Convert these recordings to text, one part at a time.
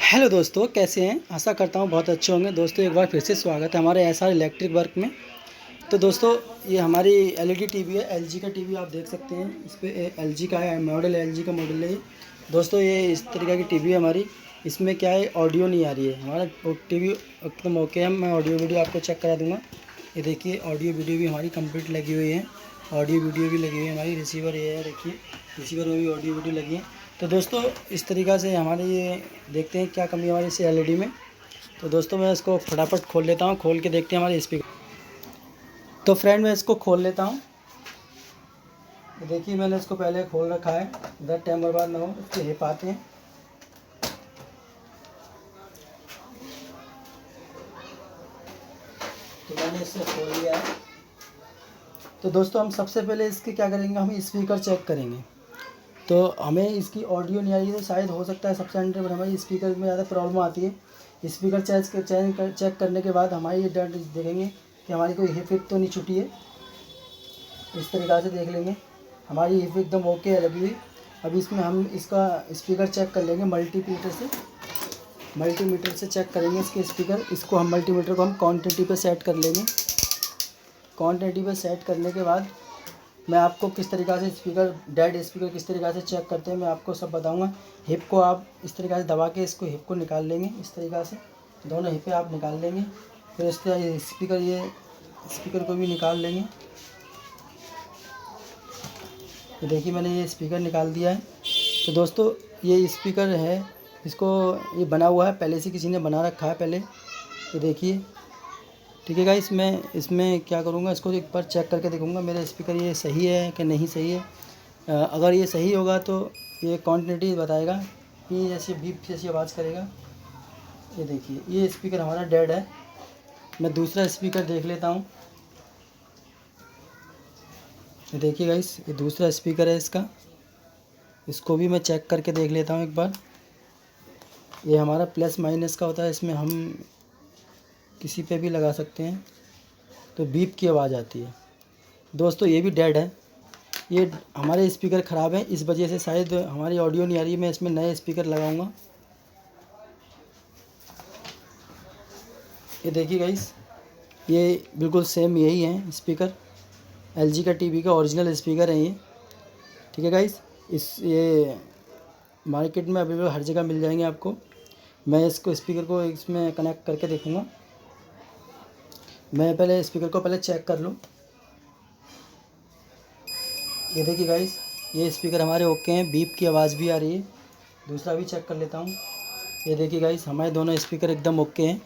Hello दोस्तों, कैसे हैं? आशा करता हूँ बहुत अच्छे होंगे। दोस्तों एक बार फिर से स्वागत है हमारे एसआर इलेक्ट्रिक वर्क में। तो दोस्तों ये हमारी एलईडी टीवी है, एलजी का टीवी आप देख सकते हैं। इस पे एलजी का है मॉडल, एलजी का मॉडल है ये। दोस्तों ये इस तरीके की टीवी है हमारी। इसमें क्या है, ऑडियो नहीं आ रही है। हमारा टीवी एकदम ओके है। मैं ऑडियो वीडियो आपको चेक करा दूँगा। ये देखिए ऑडियो वीडियो भी हमारी कंप्लीट लगी हुई है। ऑडियो वीडियो भी लगी हुई है हमारी। रिसीवर ये है, देखिए रिसीवर में भी ऑडियो वीडियो लगी है। तो दोस्तों इस तरीक़ा से हमारे ये देखते हैं क्या कमी है हमारी इस एलईडी में। तो दोस्तों मैं इसको फटाफट खोल लेता हूँ। खोल के देखते हैं हमारे स्पीकर। तो फ्रेंड मैं इसको खोल लेता हूँ। तो देखिए मैंने इसको पहले खोल रखा है, इधर टाइम बर्बाद ना हो, इसके हिप आते हैं। तो मैंने इसे खोल लिया है। तो दोस्तों हम सबसे पहले इसके क्या करेंगे, हम स्पीकर चेक करेंगे। तो हमें इसकी ऑडियो नहीं आ रही है, तो शायद हो सकता है सबसे अंडर पर हमारी स्पीकर में ज़्यादा प्रॉब्लम आती है। स्पीकर चेक करने के बाद हमारी ये डर देखेंगे कि हमारी कोई हिप तो नहीं छुटी है। इस तरीक़ा से देख लेंगे हमारी हिप एकदम ओके है लगी हुई। अब इसमें हम इसका स्पीकर चेक कर लेंगे मल्टीमीटर से चेक करेंगे इसके स्पीकर। इसको हम मल्टीमीटर को हम क्वांटिटी पे सेट कर लेंगे। क्वांटिटी पे सेट करने के बाद मैं आपको किस तरीक़ा से डेड स्पीकर किस तरीक़ा से चेक करते हैं मैं आपको सब बताऊंगा। हिप को आप इस तरीक़ा से दबा के इसको हिप को निकाल लेंगे। इस तरीक़ा से दोनों हिपें आप निकाल लेंगे। फिर इस तरह ये स्पीकर को भी निकाल लेंगे। तो देखिए मैंने ये स्पीकर निकाल दिया है। तो दोस्तों ये स्पीकर है, इसको ये बना हुआ है पहले से, किसी ने बना रखा है पहले। तो देखिए ठीक है गाइस, मैं इसमें क्या करूँगा, इसको एक बार चेक करके देखूँगा मेरा स्पीकर ये सही है कि नहीं सही है। अगर ये सही होगा तो ये क्वांटिटी बताएगा कि जैसे बीप जैसी आवाज़ करेगा। ये देखिए ये स्पीकर हमारा डेड है। मैं दूसरा स्पीकर देख लेता हूँ। ये देखिए गाइस ये दूसरा स्पीकर है इसका, इसको भी मैं चेक करके देख लेता हूँ एक बार। ये हमारा प्लस माइनस का होता है, इसमें हम किसी पे भी लगा सकते हैं तो बीप की आवाज़ आती है। दोस्तों ये भी डेड है। ये हमारे स्पीकर ख़राब है, इस वजह से शायद हमारी ऑडियो नहीं आ रही है। मैं इसमें नए स्पीकर लगाऊंगा। ये देखिए गाइस ये बिल्कुल सेम यही है स्पीकर, एलजी का टीवी का ओरिजिनल स्पीकर है ये। ठीक है गाइस, ये मार्केट में अवेलेबल हर जगह मिल जाएंगे आपको। मैं इसको स्पीकर को इसमें कनेक्ट करके देखूँगा। मैं पहले स्पीकर को पहले चेक कर लूँ। ये देखिए गाइस ये स्पीकर हमारे ओके हैं, बीप की आवाज़ भी आ रही है। दूसरा भी चेक कर लेता हूँ। ये देखिए गाइस हमारे दोनों स्पीकर एकदम ओके हैं।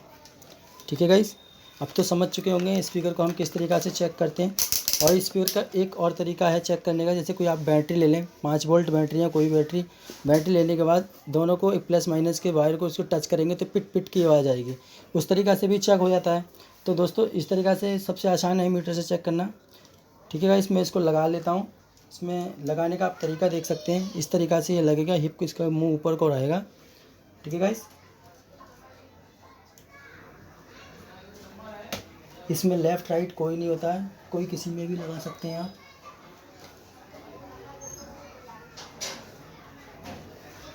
ठीक है गाइस, अब तो समझ चुके होंगे स्पीकर को हम किस तरीक़ा से चेक करते हैं। और स्पीकर का एक और तरीका है चेक करने का, जैसे कोई आप बैटरी ले लें, 5 वोल्ट बैटरी या कोई बैटरी लेने के बाद दोनों को एक प्लस माइनस के वायर को उसको टच करेंगे तो पिट पिट की आवाज़ आएगी। उस तरीक़ा से भी चेक हो जाता है। तो दोस्तों इस तरीक़ा से सबसे आसान है मीटर से चेक करना। ठीक है गाइस, मैं इसको लगा लेता हूँ। इसमें लगाने का आप तरीका देख सकते हैं, इस तरीक़ा से ये लगेगा, हिप को इसका मुँह ऊपर को रहेगा। ठीक है गाइस, इसमें लेफ़्ट राइट कोई नहीं होता है, कोई किसी में भी लगा सकते हैं आप।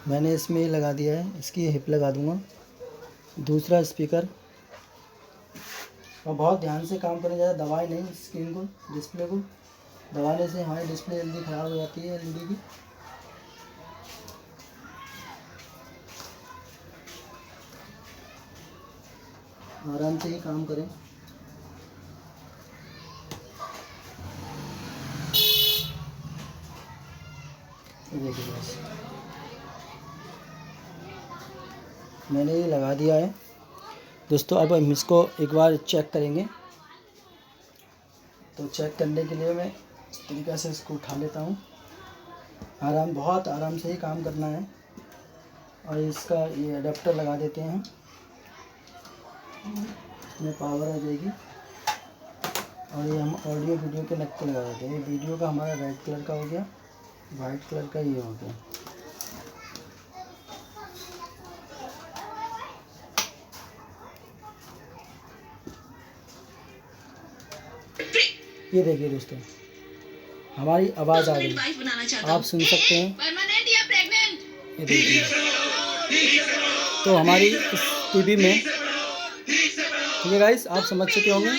मैंने इसमें ये लगा दिया है, इसकी हिप लगा दूंगा। दूसरा स्पीकर, और बहुत ध्यान से काम करें, ज़्यादा दबाए नहीं स्क्रीन को, डिस्प्ले को। दबाने से हमारी डिस्प्ले जल्दी ख़राब हो जाती है एलईडी की। आराम से ही काम करें। देखिए बस मैंने ये लगा दिया है। दोस्तों अब हम इसको एक बार चेक करेंगे। तो चेक करने के लिए मैं इस तरीक़े से इसको उठा लेता हूँ। बहुत आराम से ही काम करना है। और इसका ये अडेप्टर लगा देते हैं, इसमें पावर आ जाएगी। और ये हम ऑडियो वीडियो के नक पे लगा देते हैं। ये वीडियो का हमारा रेड कलर का हो गया, वाइट कलर का ये हो गया। ये देखिए दोस्तों हमारी आवाज़ आ रही है, आप सुन सकते हैं। ये देखिए तो हमारी इस टीवी में, ठीक है गाइस, आप समझ चुके होंगे।